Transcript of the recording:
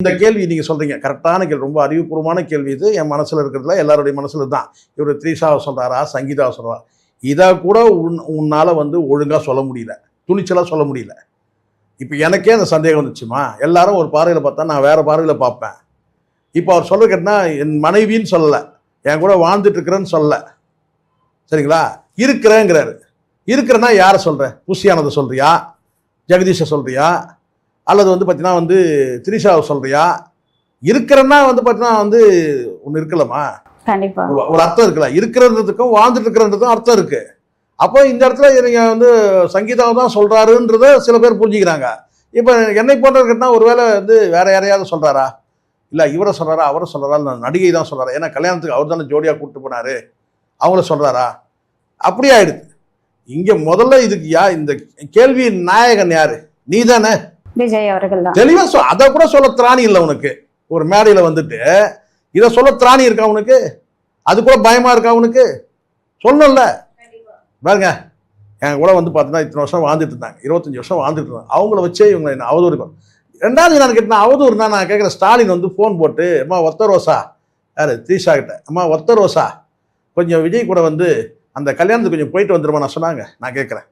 இந்த கேள்வி நீங்கள் சொல்கிறீங்க கரெக்டான கேள்வி, ரொம்ப அறிவுபூர்வமான கேள்வி. இது என் மனசில் இருக்கிறதுல எல்லாருடைய மனசில் தான். இவர் த்ரீஷாவை சொல்கிறாரா சங்கீதாவை சொல்கிறாரா, இதை கூட உன்னால் ஒழுங்காக சொல்ல முடியல, துணிச்சலாக சொல்ல முடியல. இப்போ எனக்கே அந்த சந்தேகம் வந்துச்சுமா, எல்லாரும் ஒரு பார்வையில் பார்த்தா நான் வேறு பார்வையில் பார்ப்பேன். இப்போ அவர் சொல்ல கேட்டால் என் மனைவின்னு சொல்லலை, என் கூட வாழ்ந்துட்டு இருக்கிறேன்னு சொல்லலை, சரிங்களா? இருக்கிறேங்கிறாரு. இருக்கிறேன்னா யாரை சொல்கிறேன்? புஷியானதை சொல்கிறியா, ஜெகதீஷை சொல்கிறியா, அல்லது பார்த்தீங்கன்னா திரிஷாவை சொல்கிறியா? இருக்கிறேன்னா பார்த்தீங்கன்னா ஒன்று இருக்கலாமா, ஒரு அர்த்தம் இருக்கலாம். இருக்கிறதுக்கும் வாழ்ந்துட்டு இருக்கிறதுக்கும் அர்த்தம் இருக்கு. அப்போ இந்த இடத்துல நீங்கள் சங்கீதாவை தான் சொல்கிறாருன்றத சில பேர் புரிஞ்சுக்கிறாங்க. இப்போ என்னை போன்றவர்கிட்ட ஒருவேளை வேற யாரையாவது சொல்கிறாரா, இல்லை இவரை சொல்கிறாரா அவரை சொல்கிறாரா, நடிகை தான் சொல்கிறாரா, ஏன்னா கல்யாணத்துக்கு அவர் தானே ஜோடியாக கூப்பிட்டு போனார், அவங்கள சொல்கிறாரா? அப்படி ஆயிடுது. இங்கே முதல்ல இதுக்கு இந்த கேள்வி நாயகன் யாரு? நீ தானே, விஜய் அவர்கள் தான். தெளிவா அதை கூட சொல்ல திராணி இல்லை உனக்கு. ஒரு மேடையில் இதை சொல்ல திராணி இருக்கா உனக்கு? அது கூட பயமா இருக்கா உனக்கு? சொல்லல பாருங்க. என் கூட பார்த்தீங்கன்னா இத்தனை வருஷம் வாழ்ந்துட்டு இருந்தாங்க, 25 வருஷம் வாழ்ந்துட்டு இருந்தாங்க. அவங்கள வச்சே இவங்க என்ன அவதூறு. ரெண்டாவது நான் கேட்டேன் அவதூறுனா, நான் கேட்குறேன் ஸ்டாலின் ஃபோன் போட்டு, அம்மா ஒத்த ரோசா, யாரு த்ரீஷா கிட்ட, அம்மா ஒத்த ரோசா கொஞ்சம் விஜய் கூட அந்த கல்யாணத்துக்கு கொஞ்சம் போயிட்டு வந்துருமா நான் சொன்னாங்க. நான் கேட்குறேன்.